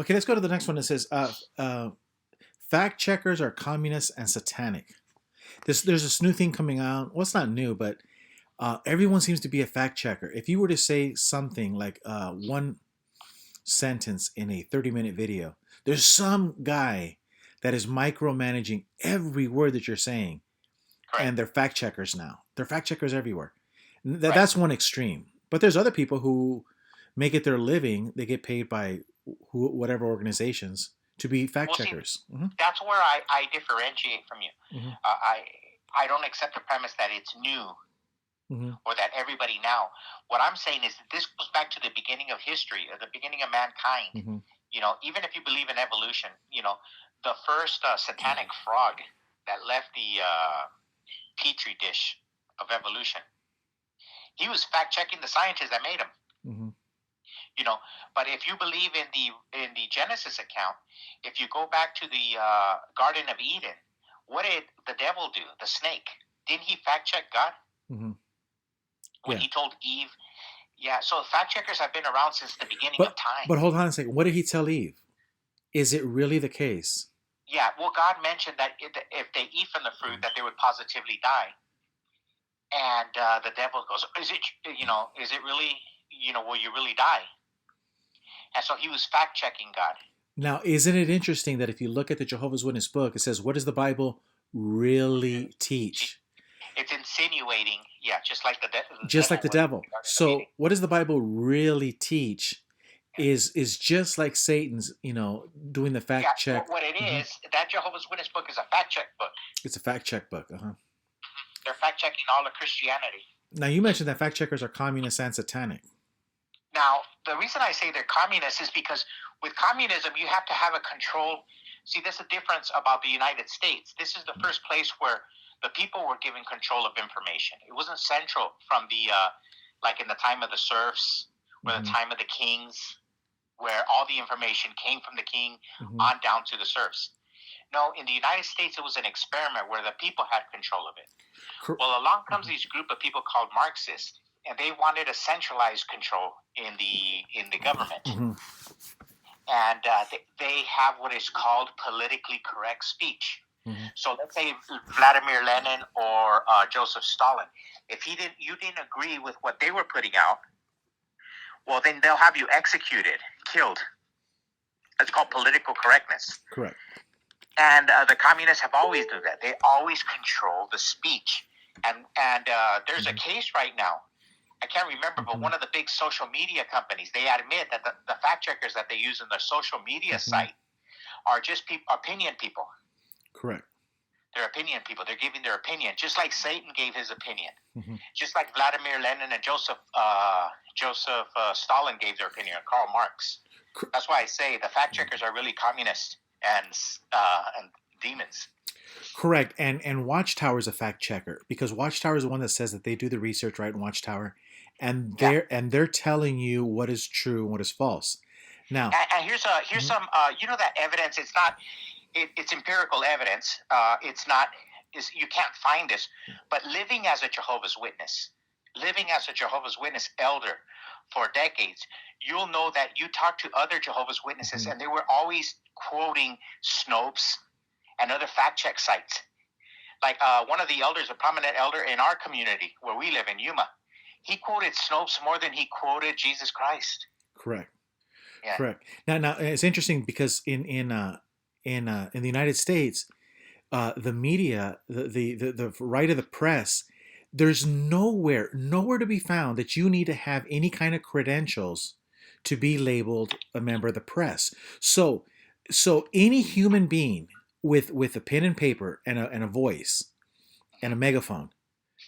Okay, let's go to the next one. It says, fact checkers are communists and satanic. There's this new thing coming out. Well, it's not new, but everyone seems to be a fact checker. If you were to say something like one sentence in a 30-minute video, there's some guy that is micromanaging every word that you're saying, Correct. and they're fact checkers now. They're fact checkers everywhere. Right. That's one extreme. But there's other people who make it their living. They get paid by whatever organizations to be fact Well, see, checkers. Hmm. that's where I differentiate from you. Hmm. I don't accept the premise that it's new Hmm. or that everybody now. What I'm saying is that this goes back to the beginning of history, or the beginning of mankind. Hmm. Even if you believe in evolution, the first satanic frog that left the petri dish of evolution, he was fact checking the scientists that made him. Hmm. You know, but if you believe in the Genesis account, if you go back to the Garden of Eden, what did the devil do? The snake, didn't he fact check God Hmm. when Yeah. he told Eve? Yeah, so fact checkers have been around since the beginning of But time. but hold on a second. What did he tell Eve? Is it really the case? Yeah, well, God mentioned that if they eat from the fruit, that they would positively die. And the devil goes, is it really, will you really die? And so he was fact checking God. Now, isn't it interesting that if you look at the Jehovah's Witness book, it says, "What does the Bible really teach?" It's insinuating, yeah, just like the Just like devil the was in devil. the Garden of Eden. So, what does the Bible really teach? Is just like Satan's, doing the Yeah, fact check. what it Hmm. is, that Jehovah's Witness book is a fact check book. It's a fact check book. Uh-huh. They're fact checking all of Christianity. Now, you mentioned that fact checkers are communist and satanic. Now, the reason I say they're communists is because with communism, you have to have a control. See, there's a difference about the United States. This is the first place where the people were given control of information. It wasn't central from like in the time of the serfs or the Hmm. time of the kings, where all the information came from the king Hmm. on down to the serfs. No, in the United States, it was an experiment where the people had control of it. Well, along comes this group of people called Marxists, and they wanted a centralized control in the government. Hmm. And they have what is called politically correct speech. Hmm. So let's say Vladimir Lenin or Joseph Stalin, if you didn't agree with what they were putting out, well, then they'll have you executed, killed. It's called political correctness. Correct. And the communists have always done that. They always control the speech. And there's a case right now. I can't remember, but one of the big social media companies, they admit that the fact checkers that they use in their social media site are just opinion people. Correct. They're opinion people. They're giving their opinion, just like Satan gave his opinion, Hmm. just like Vladimir Lenin and Joseph Stalin gave their opinion, or Karl Marx. That's why I say the fact checkers are really communists and demons. Correct. And Watchtower is a fact checker because Watchtower is the one that says that they do the research, right? In Watchtower, and Yeah. they're telling you what is true and what is false. Now, And here's mhm, some that evidence. It's not it's empirical evidence. It's not is you can't find this, but living as a Jehovah's Witness elder for decades, you'll know that you talk to other Jehovah's Witnesses, mhm, and they were always quoting Snopes and other fact check sites. Like one of the elders, a prominent elder in our community where we live in Yuma, he quoted Snopes more than he quoted Jesus Christ. correct, Yeah. correct. Now it's interesting because in the United States, the media, the right of the press, there's nowhere to be found that you need to have any kind of credentials to be labeled a member of the press. So any human being with a pen and paper and a voice and a megaphone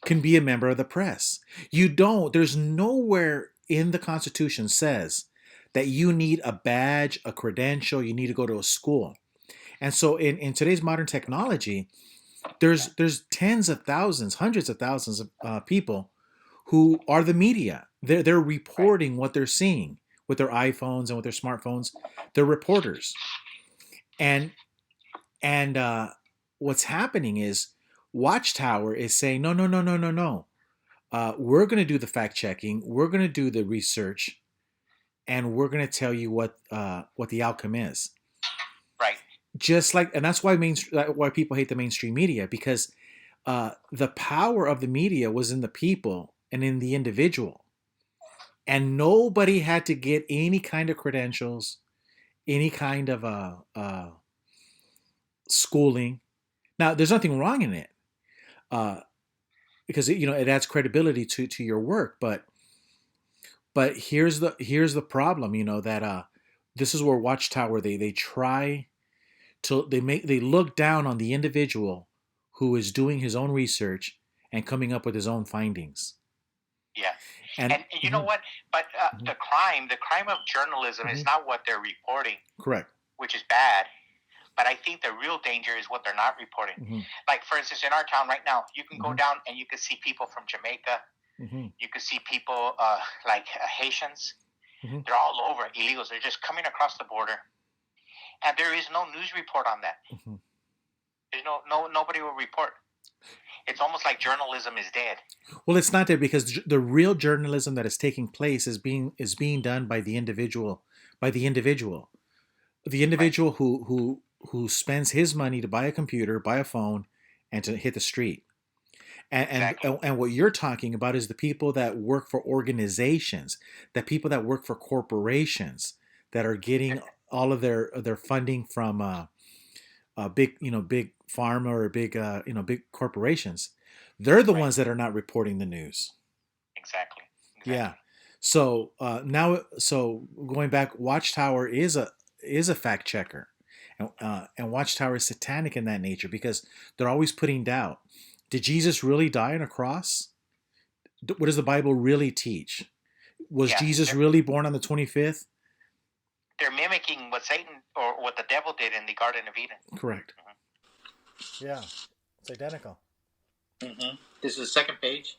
can be a member of the press. You don't. There's nowhere in the Constitution says that you need a badge, a credential, you need to go to a school. And so in today's modern technology, there's tens of thousands, hundreds of thousands of people who are the media. They're Right. reporting what they're seeing with their iPhones and with their smartphones. They're reporters, and and what's happening is Watchtower is saying no, no, no, no, no, no. We're going to do the fact checking. We're going to do the research, and we're going to tell you what the outcome is. Right. Just like, and that's why why people hate the mainstream media, because the power of the media was in the people and in the individual, and nobody had to get any kind of credentials, any kind of schooling. Now, there's nothing wrong in it, uh, because it adds credibility to your work. But here's the problem. That this is where Watchtower they try to they look down on the individual who is doing his own research and coming up with his own findings. Yeah. And And you know what? But mhm, the crime of journalism is mhm, not what they're reporting, correct. which is bad. But I think the real danger is what they're not reporting. Hmm. Like, for instance, in our town right now, you can go Hmm. down and you can see people from Jamaica. Hmm. You can see people like Haitians. Hmm. They're all over, illegals. They're just coming across the border, and there is no news report on that. Hmm. There's nobody will report. It's almost like journalism is dead. Well, it's not there, because the real journalism that is taking place is being done by the individual, the Right. individual who spends his money to buy a computer, buy a phone, and to hit the street. And, Exactly. and and what you're talking about is the people that work for organizations, the people that work for corporations, that are getting all of their funding from big pharma, or big corporations. They're the Right. ones that are not reporting the news. Exactly. Yeah. Exactly. So going back, Watchtower is a fact checker, and Watchtower is satanic in that nature, because they're always putting doubt. Did Jesus really die on a cross? What does the Bible really teach? Was Yeah. Jesus really born on the 25th? They're mimicking what Satan or what the devil did in the Garden of Eden. Correct. Yeah, it's identical. Mm-hmm. This is the second page.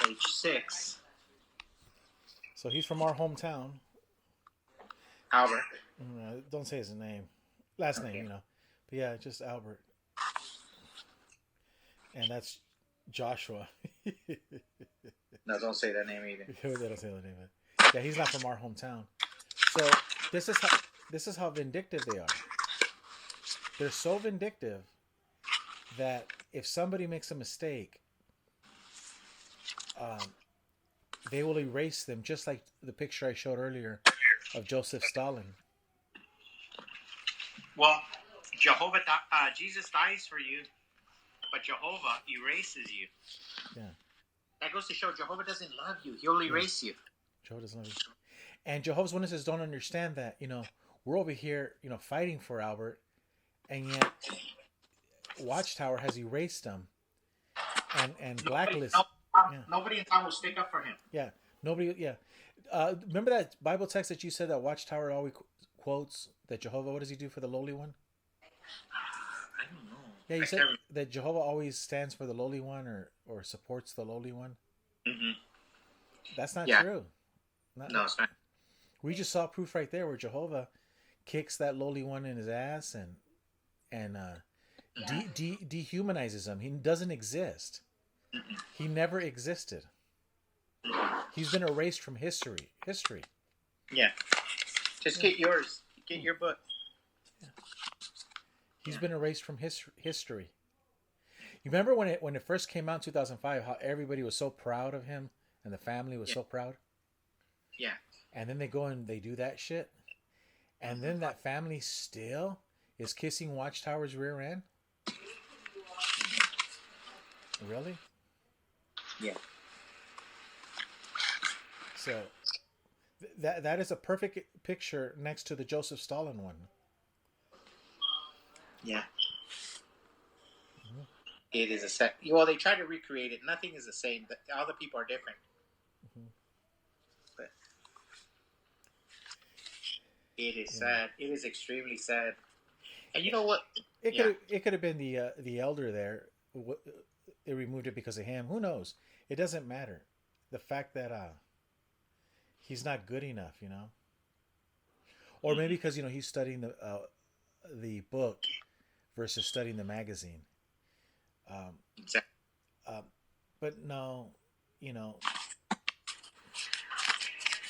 Page 6. So he's from our hometown. Albert. Don't say his last name, Okay. But yeah, just Albert, and that's Joshua. No, don't say that name either. They don't say the name. Yeah, he's not from our hometown. So this is how vindictive they are. They're so vindictive that if somebody makes a mistake, um, they will erase them, just like the picture I showed earlier of Joseph Stalin. Well, Jesus dies for you, but Jehovah erases you. Yeah, That goes to show Jehovah doesn't love you. He'll yeah. erase you. Jehovah doesn't love you. And Jehovah's Witnesses don't understand that. We're over here, fighting for Albert, and yet Watchtower has erased them and blacklisted. Yeah, Nobody in town will stick up for him. yeah. Nobody. Yeah. Remember that Bible text that you said that Watchtower always quotes, that Jehovah, what does he do for the lowly one? I don't know. Yeah, you said that Jehovah always stands for the lowly one, or supports the lowly one. Mm-hmm. That's not Yeah. true. No, it's not. We just saw proof right there where Jehovah kicks that lowly one in his ass, and dehumanizes him. He doesn't exist. Mm-mm. He never existed. He's been erased from history. Yeah. Just get yours. Get your book. He's been erased from history. You remember when it first came out in 2005, how everybody was so proud of him, and the family was so proud? Yeah. And then they go and they do that shit, and then that family still is kissing Watchtower's rear end. Really? Yeah. So that is a perfect picture next to the Joseph Stalin one. Yeah. Mm-hmm. It is a set. Well, they try to recreate it. Nothing is the same. All the people are different. Mm-hmm. But it is sad. It is extremely sad. And you know what? It could have been the elder there. They removed it because of him. Who knows? It doesn't matter. The fact that he's not good enough, or maybe because he's studying the book versus studying the magazine. Um, Exactly. um, but no, you know,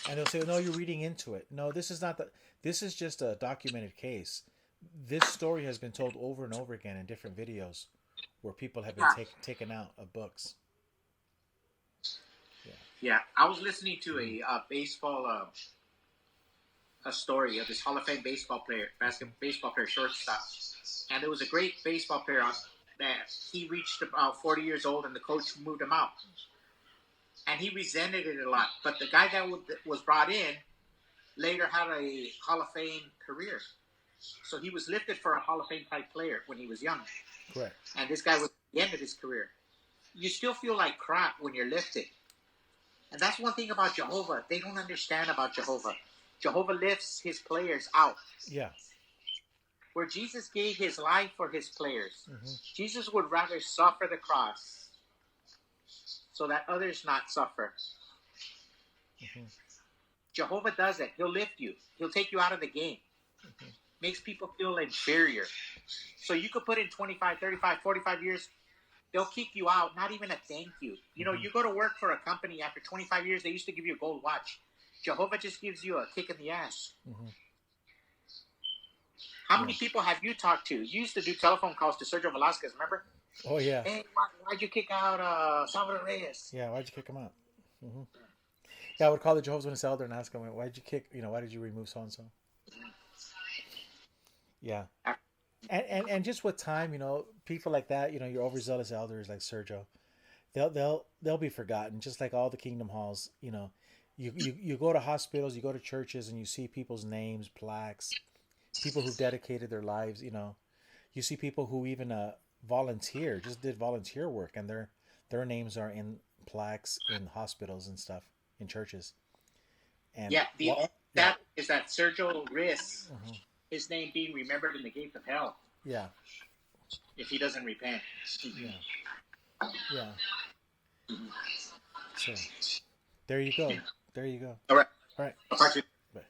and they'll say, "No, you're reading into it." No, this is not the. This is just a documented case. This story has been told over and over again in different videos where people have been Yeah. taken out of books. Yeah. Yeah. I was listening to a baseball a story of this Hall of Fame baseball player, baseball player, shortstop, and there was a great baseball player that he reached about 40 years old, and the coach moved him out, and he resented it a lot. But the guy that was brought in later had a Hall of Fame career, so he was lifted for a Hall of Fame type player when he was young, Correct. and this guy was at the end of his career. You still feel like crap when you're lifted, and that's one thing about Jehovah. They don't understand about Jehovah. Jehovah lifts his players out. Yeah. Where Jesus gave his life for his players. Mm-hmm. Jesus would rather suffer the cross so that others not suffer. Mm-hmm. Jehovah does it. He'll lift you. He'll take you out of the game. Mm-hmm. Makes people feel inferior. So you could put in 25, 35, 45 years. They'll kick you out, not even a thank you. You know, you go to work for a company after 25 years, they used to give you a gold watch. Jehovah just gives you a kick in the ass. Mm-hmm. How many people have you talked to? You used to do telephone calls to Sergio Velasquez, remember? Oh yeah. Hey, why'd you kick out Salvador Reyes? Yeah. Why'd you kick him out? Mm-hmm. Yeah, I would call the Jehovah's Witness elder and ask him, "Why'd you kick? Why did you remove so and so?" Yeah. And just with time, people like that, your overzealous elders like Sergio, they'll be forgotten, just like all the kingdom halls. You go to hospitals, you go to churches, and you see people's names, plaques, people who dedicated their lives. You see people who even just did volunteer work, and their names are in plaques in hospitals and stuff in churches. And Yeah, the only yeah, that is that Sergio risks uh-huh. his name being remembered in the gates of hell Yeah, if he doesn't repent. yeah, yeah. So there you go. There you go. All right. All right. I'll talk to you.